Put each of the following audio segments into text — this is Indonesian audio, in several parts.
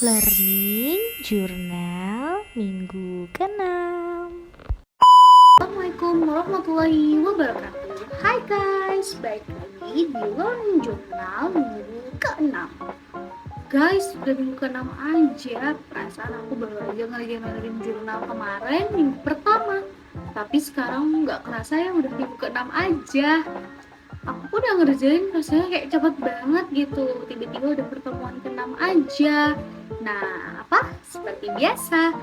Learning Journal Minggu ke-6. Assalamualaikum warahmatullahi wabarakatuh. Hai guys, balik lagi di Learning Journal minggu ke-6. Guys, udah minggu ke-6 aja. Perasaan aku baru aja ngerjain jurnal kemarin minggu pertama. Tapi sekarang nggak kerasa ya udah minggu ke-6 aja. Aku udah ngerjain rasanya kayak cepet banget gitu. Tiba-tiba udah pertemuan ke-6 aja. Nah, seperti biasa,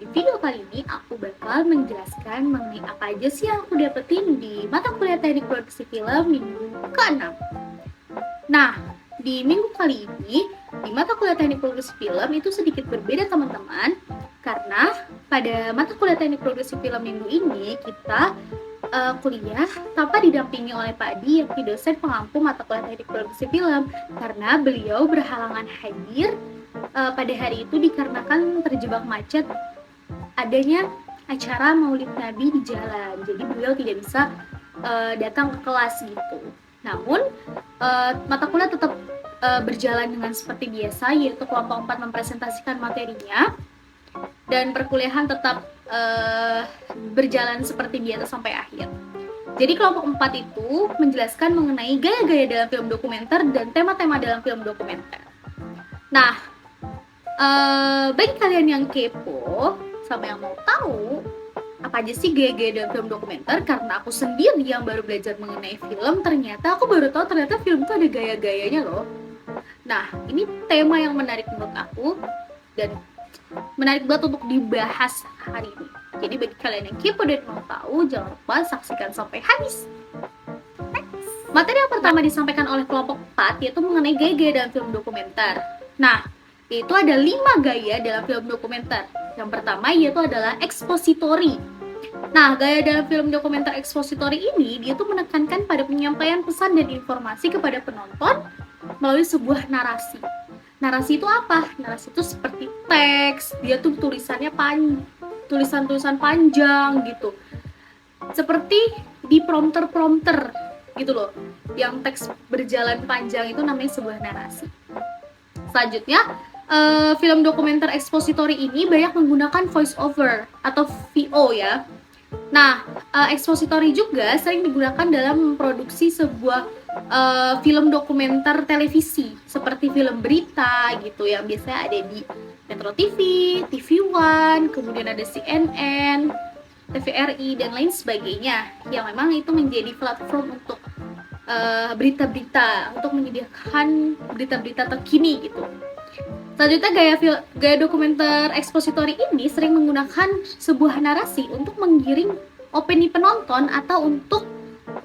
di video kali ini aku bakal menjelaskan mengenai apa aja sih yang aku dapetin di mata kuliah teknik produksi film minggu ke-6. Nah, di minggu kali ini, di mata kuliah teknik produksi film itu sedikit berbeda teman-teman. Karena pada mata kuliah teknik produksi film minggu ini, kita kuliah tanpa didampingi oleh Pak Di, yakni dosen pengampu mata kuliah teknik produksi film. Karena beliau berhalangan hadir pada hari itu dikarenakan terjebak macet adanya acara Maulid Nabi di jalan, jadi beliau tidak bisa datang ke kelas gitu. Namun mata kuliah tetap berjalan dengan seperti biasa, yaitu kelompok 4 mempresentasikan materinya dan perkuliahan tetap berjalan seperti biasa sampai akhir. Jadi kelompok 4 itu menjelaskan mengenai gaya-gaya dalam film dokumenter dan tema-tema dalam film dokumenter. Nah, bagi kalian yang kepo sama yang mau tahu apa aja sih gaya-gaya dalam film dokumenter, karena aku sendiri yang baru belajar mengenai film, ternyata aku baru tahu ternyata film itu ada gaya-gayanya loh. Nah, ini tema yang menarik menurut aku dan menarik banget untuk dibahas hari ini. Jadi bagi kalian yang kepo dan mau tahu, jangan lupa saksikan sampai habis. Materi yang pertama disampaikan oleh kelompok 4 yaitu mengenai gaya-gaya dalam film dokumenter. Nah, itu ada 5 gaya dalam film dokumenter. Yang pertama yaitu adalah expository. Nah, gaya dalam film dokumenter expository ini dia tuh menekankan pada penyampaian pesan dan informasi kepada penonton melalui sebuah narasi. Narasi itu apa? Narasi itu seperti teks, dia tuh tulisannya tulisan-tulisan panjang gitu. Seperti di prompter-prompter gitu loh. Yang teks berjalan panjang itu namanya sebuah narasi. Selanjutnya, film dokumenter expository ini banyak menggunakan voice over atau VO ya. Nah, expository juga sering digunakan dalam memproduksi sebuah film dokumenter televisi seperti film berita gitu yang biasanya ada di Metro TV, TV One, kemudian ada CNN, TVRI dan lain sebagainya yang memang itu menjadi platform untuk berita-berita, untuk menyediakan berita-berita terkini gitu. Selanjutnya gaya dokumenter expository ini sering menggunakan sebuah narasi untuk menggiring opini penonton atau untuk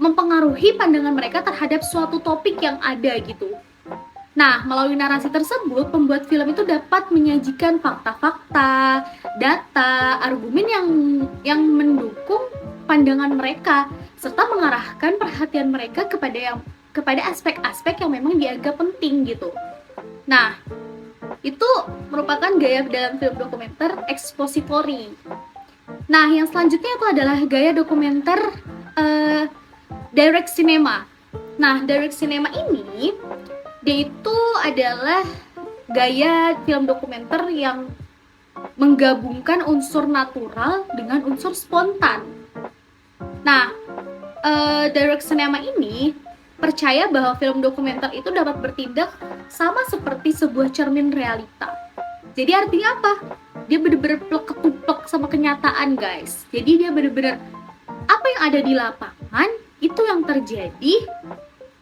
mempengaruhi pandangan mereka terhadap suatu topik yang ada gitu. Nah, melalui narasi tersebut, pembuat film itu dapat menyajikan fakta-fakta, data, argumen yang mendukung pandangan mereka serta mengarahkan perhatian mereka kepada aspek-aspek yang memang dianggap penting gitu. Nah, itu merupakan gaya dalam film dokumenter expository. Nah, yang selanjutnya itu adalah gaya dokumenter direct cinema. Nah, direct cinema ini dia itu adalah gaya film dokumenter yang menggabungkan unsur natural dengan unsur spontan. Nah, direct cinema ini percaya bahwa film dokumenter itu dapat bertindak sama seperti sebuah cermin realita. Jadi artinya apa? Dia bener-bener plek-ketuplek sama kenyataan guys. Jadi dia bener-bener apa yang ada di lapangan itu yang terjadi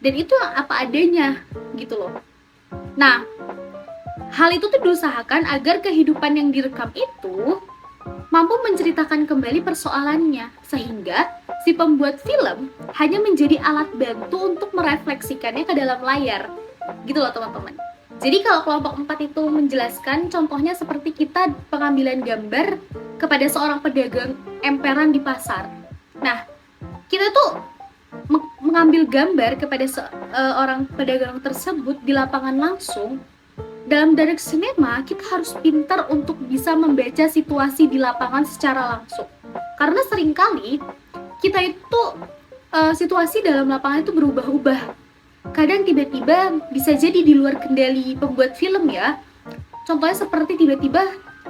dan itu apa adanya gitu loh. Nah, hal itu tuh diusahakan agar kehidupan yang direkam itu mampu menceritakan kembali persoalannya sehingga si pembuat film hanya menjadi alat bantu untuk merefleksikannya ke dalam layar. Gitu loh teman-teman. Jadi kalau kelompok 4 itu menjelaskan contohnya seperti kita pengambilan gambar kepada seorang pedagang emperan di pasar. Nah, kita tuh mengambil gambar kepada seorang pedagang tersebut di lapangan langsung. Dalam direct cinema, kita harus pintar untuk bisa membaca situasi di lapangan secara langsung. Karena seringkali kita itu situasi dalam lapangan itu berubah-ubah. Kadang tiba-tiba bisa jadi di luar kendali pembuat film ya. Contohnya seperti tiba-tiba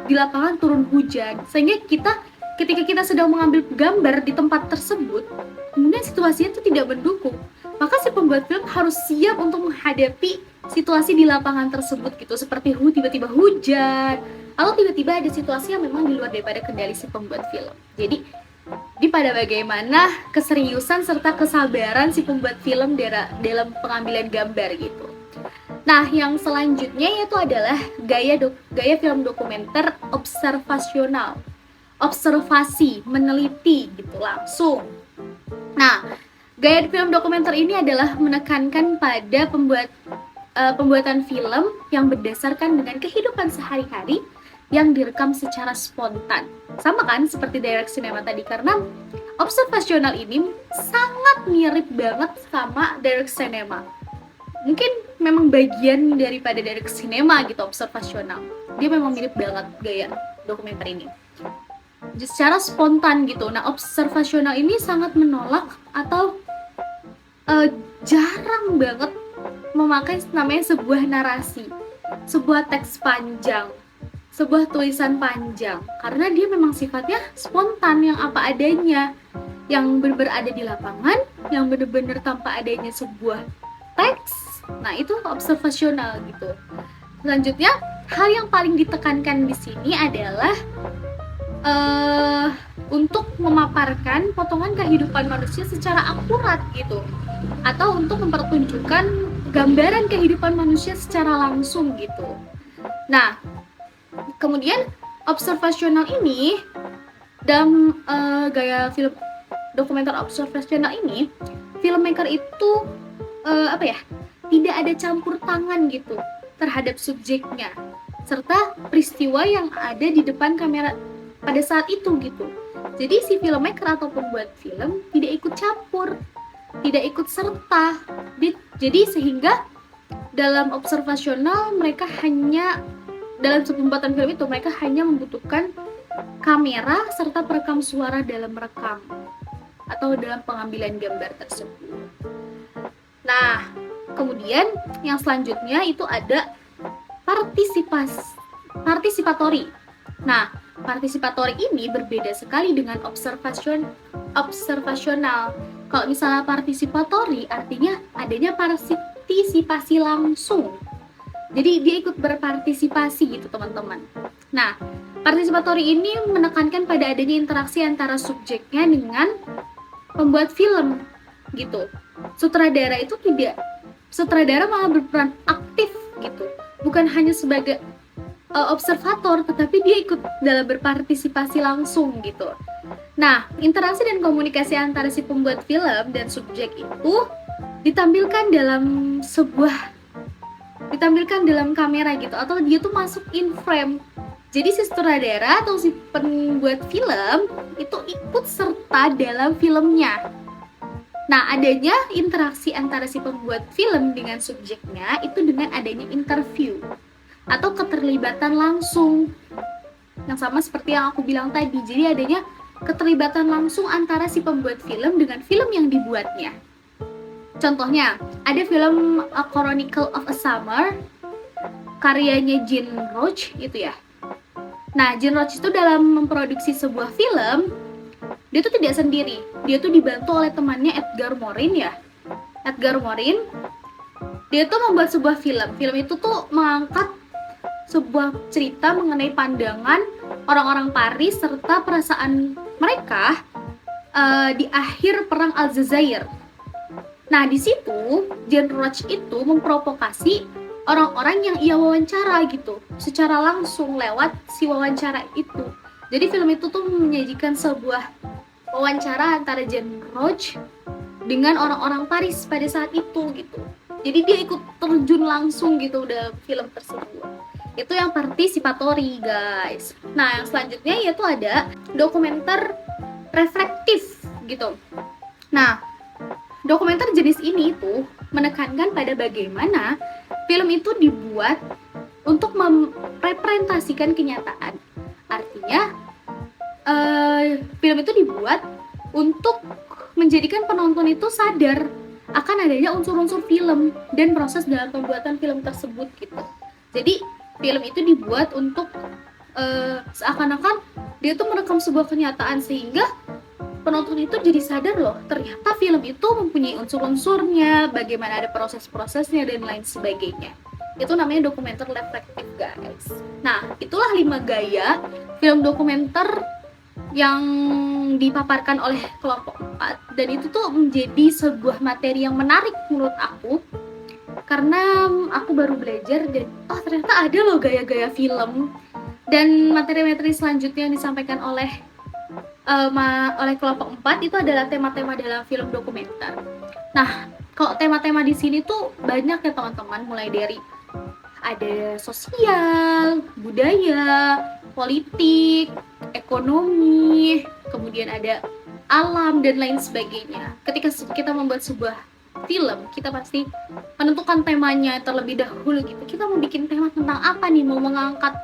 di lapangan turun hujan, sehingga ketika kita sedang mengambil gambar di tempat tersebut, kemudian situasinya itu tidak mendukung, maka si pembuat film harus siap untuk menghadapi situasi di lapangan tersebut gitu, seperti tiba-tiba hujan, atau tiba-tiba ada situasi yang memang di luar daripada kendali si pembuat film. Jadi pada bagaimana keseriusan serta kesabaran si pembuat film dalam pengambilan gambar gitu. Nah, yang selanjutnya yaitu adalah gaya film dokumenter observasional. Observasi, meneliti gitu langsung. Nah, gaya film dokumenter ini adalah menekankan pada pembuatan film yang berdasarkan dengan kehidupan sehari-hari yang direkam secara spontan. Sama kan seperti direct cinema tadi, karena observasional ini sangat mirip banget sama direct cinema. Mungkin memang bagian daripada direct cinema gitu, observasional. Dia memang mirip banget gaya dokumenter ini. Secara spontan gitu. Nah, observasional ini sangat menolak atau jarang banget memakai namanya sebuah narasi, sebuah teks panjang, sebuah tulisan panjang, karena dia memang sifatnya spontan, yang apa adanya, yang benar-benar ada di lapangan, yang benar-benar tanpa adanya sebuah teks. Nah, itu observasional gitu. Selanjutnya, hal yang paling ditekankan di sini adalah untuk memaparkan potongan kehidupan manusia secara akurat gitu, atau untuk mempertunjukkan gambaran kehidupan manusia secara langsung gitu. Nah, kemudian observasional ini dalam gaya film dokumenter observasional ini, filmmaker itu tidak ada campur tangan gitu terhadap subjeknya serta peristiwa yang ada di depan kamera pada saat itu gitu. Jadi si filmmaker atau pembuat film tidak ikut campur, tidak ikut serta. Jadi sehingga dalam observasional dalam pembuatan film itu mereka hanya membutuhkan kamera serta perekam suara dalam merekam atau dalam pengambilan gambar tersebut. Nah, kemudian yang selanjutnya itu ada partisipatori. Nah, partisipatori ini berbeda sekali dengan observasional. Kalau misalnya partisipatori artinya adanya partisipasi langsung. Jadi dia ikut berpartisipasi gitu, teman-teman. Nah, partisipatori ini menekankan pada adanya interaksi antara subjeknya dengan pembuat film gitu. Sutradara malah berperan aktif gitu. Bukan hanya sebagai observator, tetapi dia ikut dalam berpartisipasi langsung gitu. Nah, interaksi dan komunikasi antara si pembuat film dan subjek itu ditampilkan dalam kamera gitu, atau dia tuh masuk in frame. Jadi si sutradara atau si pembuat film itu ikut serta dalam filmnya. Nah, adanya interaksi antara si pembuat film dengan subjeknya itu dengan adanya interview atau keterlibatan langsung. Yang sama seperti yang aku bilang tadi. Jadi adanya keterlibatan langsung antara si pembuat film dengan film yang dibuatnya. Contohnya, ada film A Chronicle of a Summer karyanya Jean Roach itu ya. Nah, Jean Roach itu dalam memproduksi sebuah film, dia tuh tidak sendiri. Dia tuh dibantu oleh temannya Edgar Morin ya. Edgar Morin, dia tuh membuat sebuah film. Film itu tuh mengangkat sebuah cerita mengenai pandangan orang-orang Paris serta perasaan mereka di akhir perang Aljazair. Nah, di situ Jean Roach itu memprovokasi orang-orang yang ia wawancara gitu, secara langsung lewat si wawancara itu. Jadi film itu tuh menyajikan sebuah wawancara antara Jean Roach dengan orang-orang Paris pada saat itu gitu. Jadi dia ikut terjun langsung gitu dalam film tersebut. Itu yang partisipatori, guys. Nah, yang selanjutnya yaitu ada dokumenter reflektif gitu. Nah, dokumenter jenis ini itu menekankan pada bagaimana film itu dibuat untuk merepresentasikan kenyataan. Artinya, film itu dibuat untuk menjadikan penonton itu sadar akan adanya unsur-unsur film dan proses dalam pembuatan film tersebut gitu. Jadi film itu dibuat untuk seakan-akan dia tuh merekam sebuah kenyataan, sehingga penonton itu jadi sadar loh, ternyata film itu mempunyai unsur-unsurnya, bagaimana ada proses-prosesnya dan lain sebagainya. Itu namanya dokumenter reflektif, guys. Nah, itulah 5 gaya film dokumenter yang dipaparkan oleh kelompok 4, dan itu tuh menjadi sebuah materi yang menarik menurut aku, karena aku baru belajar dan ternyata ada loh gaya-gaya film. Dan materi-materi selanjutnya yang disampaikan oleh kelompok 4 itu adalah tema-tema dalam film dokumenter. Nah, kalau tema-tema di sini tuh banyak ya teman-teman, mulai dari ada sosial, budaya, politik, ekonomi, kemudian ada alam dan lain sebagainya. Ketika kita membuat sebuah film, kita pasti menentukan temanya terlebih dahulu gitu. Kita mau bikin tema tentang apa nih, mau mengangkat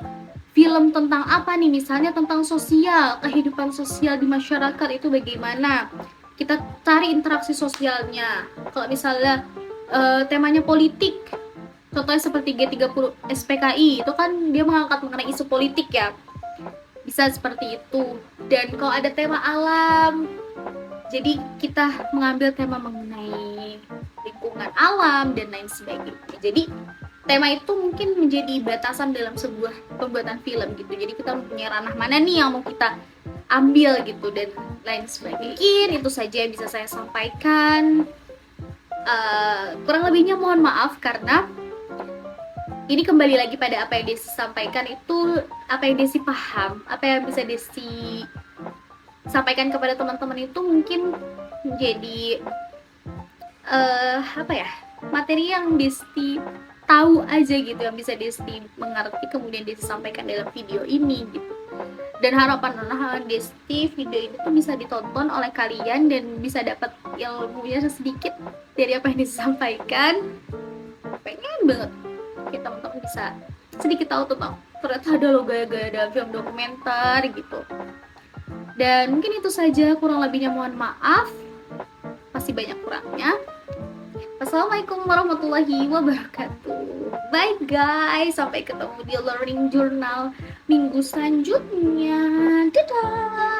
film tentang apa nih, misalnya tentang sosial, kehidupan sosial di masyarakat itu bagaimana, kita cari interaksi sosialnya. Kalau misalnya temanya politik, contohnya seperti G30 SPKI, itu kan dia mengangkat mengenai isu politik ya, bisa seperti itu. Dan kalau ada tema alam, jadi kita mengambil tema mengenai lingkungan alam dan lain sebagainya. Jadi tema itu mungkin menjadi batasan dalam sebuah pembuatan film gitu. Jadi kita punya ranah mana nih yang mau kita ambil gitu dan lain sebagainya. Mungkin itu saja yang bisa saya sampaikan. Kurang lebihnya mohon maaf, karena ini kembali lagi pada apa yang Desi sampaikan itu, apa yang Desi paham, apa yang bisa Desi sampaikan kepada teman-teman itu mungkin menjadi materi yang Desi tahu aja gitu, yang bisa Desti mengerti, kemudian Desti sampaikan dalam video ini gitu. Dan harapan Desti video ini tuh bisa ditonton oleh kalian dan bisa dapat ilmunya sedikit dari apa yang Desti sampaikan. Pengen banget kita teman-teman bisa sedikit tahu tentang ternyata ada loh gaya-gaya dalam film dokumenter gitu. Dan mungkin itu saja, kurang lebihnya mohon maaf, pasti banyak kurangnya. Assalamualaikum warahmatullahi wabarakatuh. Bye guys, sampai ketemu di Learning Journal minggu selanjutnya. Dadah.